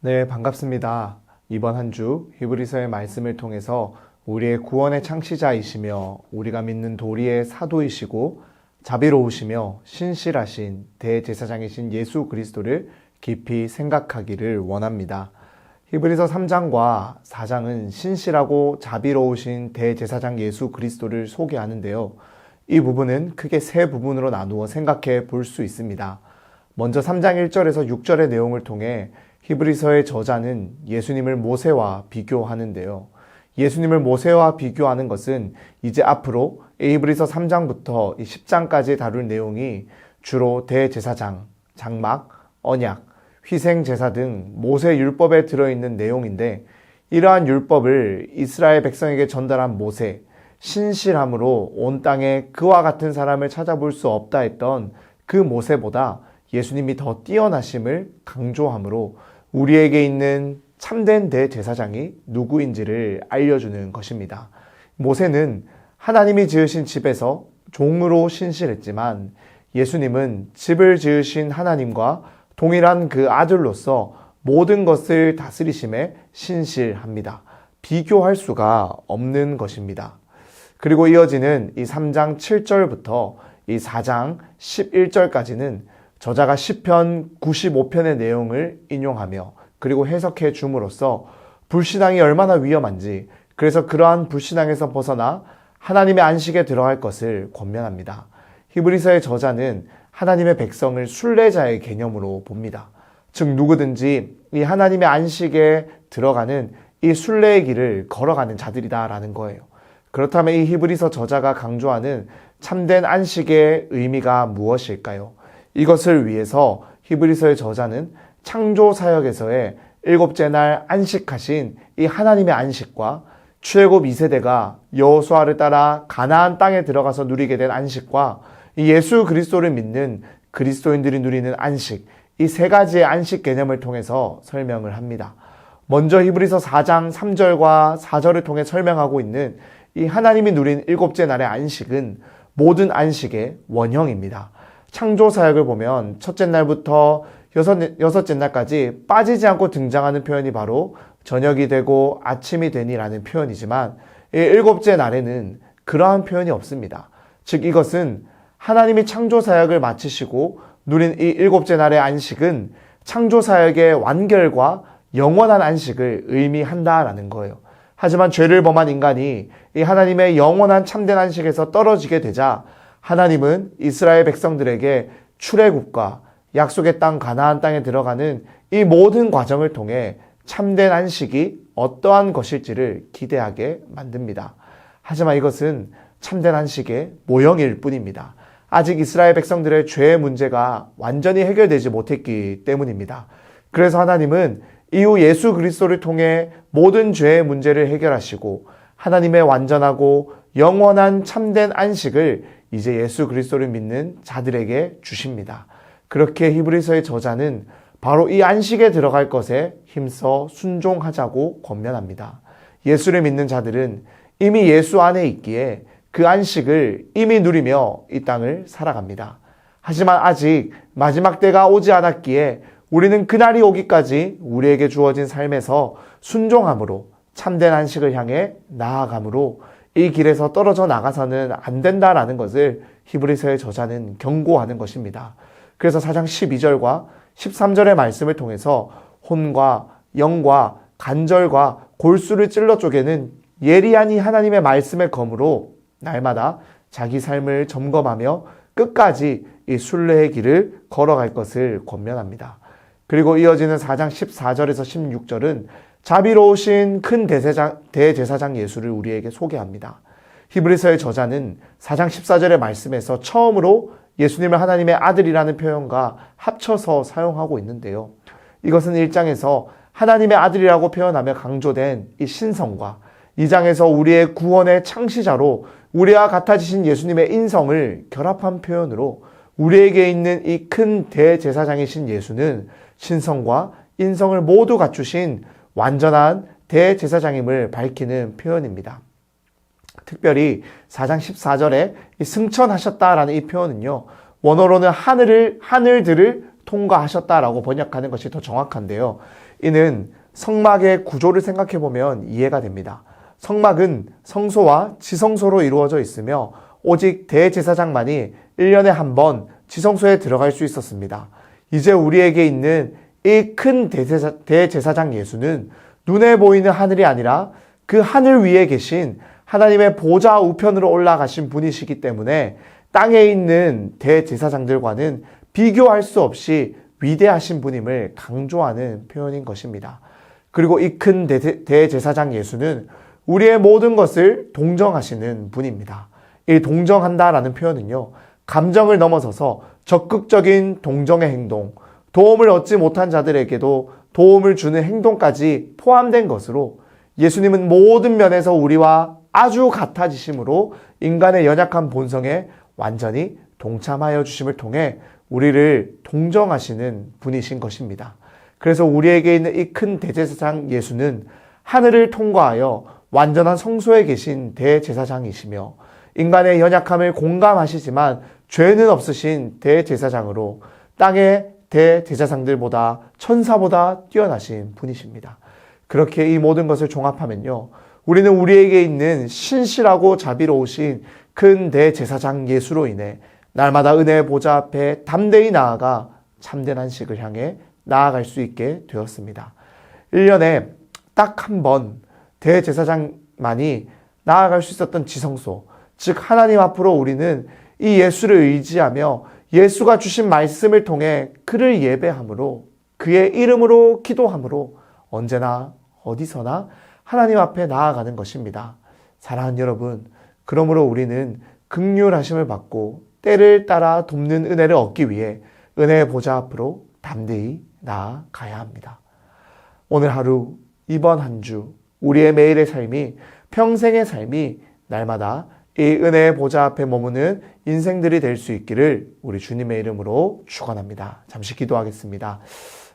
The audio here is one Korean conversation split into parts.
네, 반갑습니다. 이번 한 주 히브리서의 말씀을 통해서 우리의 구원의 창시자이시며 우리가 믿는 도리의 사도이시고 자비로우시며 신실하신 대제사장이신 예수 그리스도를 깊이 생각하기를 원합니다. 히브리서 3장과 4장은 신실하고 자비로우신 대제사장 예수 그리스도를 소개하는데요. 이 부분은 크게 세 부분으로 나누어 생각해 볼 수 있습니다. 먼저 3장 1절에서 6절의 내용을 통해 히브리서의 저자는 예수님을 모세와 비교하는데요. 예수님을 모세와 비교하는 것은 이제 앞으로 히브리서 3장부터 10장까지 다룰 내용이 주로 대제사장, 장막, 언약, 희생제사 등 모세 율법에 들어있는 내용인데, 이러한 율법을 이스라엘 백성에게 전달한 모세, 신실함으로 온 땅에 그와 같은 사람을 찾아볼 수 없다 했던 그 모세보다 예수님이 더 뛰어나심을 강조하므로 우리에게 있는 참된 대제사장이 누구인지를 알려주는 것입니다. 모세는 하나님이 지으신 집에서 종으로 신실했지만 예수님은 집을 지으신 하나님과 동일한 그 아들로서 모든 것을 다스리심에 신실합니다. 비교할 수가 없는 것입니다. 그리고 이어지는 이 3장 7절부터 이 4장 11절까지는 저자가 시편 95편의 내용을 인용하며 그리고 해석해 줌으로써 불신앙이 얼마나 위험한지, 그래서 그러한 불신앙에서 벗어나 하나님의 안식에 들어갈 것을 권면합니다. 히브리서의 저자는 하나님의 백성을 순례자의 개념으로 봅니다. 즉 누구든지 이 하나님의 안식에 들어가는 이 순례의 길을 걸어가는 자들이다라는 거예요. 그렇다면 이 히브리서 저자가 강조하는 참된 안식의 의미가 무엇일까요? 이것을 위해서 히브리서의 저자는 창조 사역에서의 일곱째 날 안식하신 이 하나님의 안식과 출애굽 2세대가 여호수아를 따라 가나안 땅에 들어가서 누리게 된 안식과 이 예수 그리스도를 믿는 그리스도인들이 누리는 안식, 이 세 가지의 안식 개념을 통해서 설명을 합니다. 먼저 히브리서 4장 3절과 4절을 통해 설명하고 있는 이 하나님이 누린 일곱째 날의 안식은 모든 안식의 원형입니다. 창조 사역을 보면 첫째 날부터 여섯째 날까지 빠지지 않고 등장하는 표현이 바로 저녁이 되고 아침이 되니라는 표현이지만 이 일곱째 날에는 그러한 표현이 없습니다. 즉 이것은 하나님이 창조 사역을 마치시고 누린 이 일곱째 날의 안식은 창조 사역의 완결과 영원한 안식을 의미한다라는 거예요. 하지만 죄를 범한 인간이 이 하나님의 영원한 참된 안식에서 떨어지게 되자 하나님은 이스라엘 백성들에게 출애굽과 약속의 땅 가나안 땅에 들어가는 이 모든 과정을 통해 참된 안식이 어떠한 것일지를 기대하게 만듭니다. 하지만 이것은 참된 안식의 모형일 뿐입니다. 아직 이스라엘 백성들의 죄의 문제가 완전히 해결되지 못했기 때문입니다. 그래서 하나님은 이후 예수 그리스도를 통해 모든 죄의 문제를 해결하시고 하나님의 완전하고 영원한 참된 안식을 이제 예수 그리스도를 믿는 자들에게 주십니다. 그렇게 히브리서의 저자는 바로 이 안식에 들어갈 것에 힘써 순종하자고 권면합니다. 예수를 믿는 자들은 이미 예수 안에 있기에 그 안식을 이미 누리며 이 땅을 살아갑니다. 하지만 아직 마지막 때가 오지 않았기에 우리는 그날이 오기까지 우리에게 주어진 삶에서 순종함으로 참된 안식을 향해 나아가므로 이 길에서 떨어져 나가서는 안 된다라는 것을 히브리서의 저자는 경고하는 것입니다. 그래서 4장 12절과 13절의 말씀을 통해서 혼과 영과 간절과 골수를 찔러 쪼개는 예리한 이 하나님의 말씀의 검으로 날마다 자기 삶을 점검하며 끝까지 이 순례의 길을 걸어갈 것을 권면합니다. 그리고 이어지는 4장 14절에서 16절은 자비로우신 큰 대제사장 예수를 우리에게 소개합니다. 히브리서의 저자는 4장 14절의 말씀에서 처음으로 예수님을 하나님의 아들이라는 표현과 합쳐서 사용하고 있는데요. 이것은 1장에서 하나님의 아들이라고 표현하며 강조된 이 신성과 2장에서 우리의 구원의 창시자로 우리와 같아지신 예수님의 인성을 결합한 표현으로 우리에게 있는 이 큰 대제사장이신 예수는 신성과 인성을 모두 갖추신 완전한 대제사장임을 밝히는 표현입니다. 특별히 4장 14절에 승천하셨다라는 이 표현은요, 원어로는 하늘들을 통과하셨다라고 번역하는 것이 더 정확한데요. 이는 성막의 구조를 생각해 보면 이해가 됩니다. 성막은 성소와 지성소로 이루어져 있으며 오직 대제사장만이 1년에 한 번 지성소에 들어갈 수 있었습니다. 이제 우리에게 있는 이 큰 대제사장 예수는 눈에 보이는 하늘이 아니라 그 하늘 위에 계신 하나님의 보좌 우편으로 올라가신 분이시기 때문에 땅에 있는 대제사장들과는 비교할 수 없이 위대하신 분임을 강조하는 표현인 것입니다. 그리고 이 큰 대제사장 예수는 우리의 모든 것을 동정하시는 분입니다. 이 동정한다라는 표현은요, 감정을 넘어서서 적극적인 동정의 행동, 도움을 얻지 못한 자들에게도 도움을 주는 행동까지 포함된 것으로 예수님은 모든 면에서 우리와 아주 같아지심으로 인간의 연약한 본성에 완전히 동참하여 주심을 통해 우리를 동정하시는 분이신 것입니다. 그래서 우리에게 있는 이 큰 대제사장 예수는 하늘을 통과하여 완전한 성소에 계신 대제사장이시며 인간의 연약함을 공감하시지만 죄는 없으신 대제사장으로 땅의 대제사장들보다 천사보다 뛰어나신 분이십니다. 그렇게 이 모든 것을 종합하면요, 우리는 우리에게 있는 신실하고 자비로우신 큰 대제사장 예수로 인해 날마다 은혜의 보좌 앞에 담대히 나아가 참된 안식을 향해 나아갈 수 있게 되었습니다. 1년에 딱 한 번 대제사장만이 나아갈 수 있었던 지성소, 즉 하나님 앞으로 우리는 이 예수를 의지하며 예수가 주신 말씀을 통해 그를 예배함으로 그의 이름으로 기도함으로 언제나 어디서나 하나님 앞에 나아가는 것입니다. 사랑하는 여러분, 그러므로 우리는 긍휼하심을 받고 때를 따라 돕는 은혜를 얻기 위해 은혜의 보좌 앞으로 담대히 나아가야 합니다. 오늘 하루, 이번 한 주, 우리의 매일의 삶이, 평생의 삶이 날마다 이 은혜의 보좌 앞에 머무는 인생들이 될 수 있기를 우리 주님의 이름으로 축원합니다. 잠시 기도하겠습니다.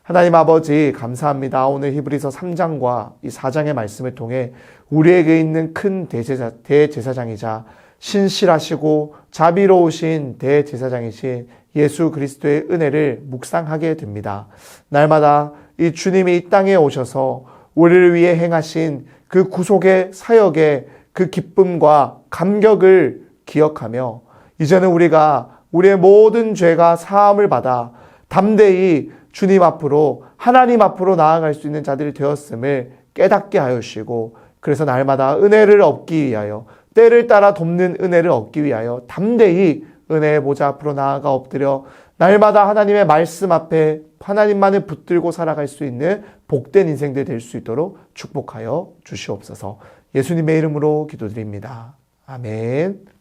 하나님 아버지, 감사합니다. 오늘 히브리서 3장과 이 4장의 말씀을 통해 우리에게 있는 큰 대제사장이자 신실하시고 자비로우신 대제사장이신 예수 그리스도의 은혜를 묵상하게 됩니다. 날마다 이 주님이 이 땅에 오셔서 우리를 위해 행하신 그 구속의 사역의 그 기쁨과 감격을 기억하며 이제는 우리가 우리의 모든 죄가 사함을 받아 담대히 주님 앞으로, 하나님 앞으로 나아갈 수 있는 자들이 되었음을 깨닫게 하여 주시고, 그래서 날마다 은혜를 얻기 위하여, 때를 따라 돕는 은혜를 얻기 위하여 담대히 은혜의 보좌 앞으로 나아가 엎드려 날마다 하나님의 말씀 앞에 하나님만을 붙들고 살아갈 수 있는 복된 인생들 될 수 있도록 축복하여 주시옵소서. 예수님의 이름으로 기도드립니다. 아멘.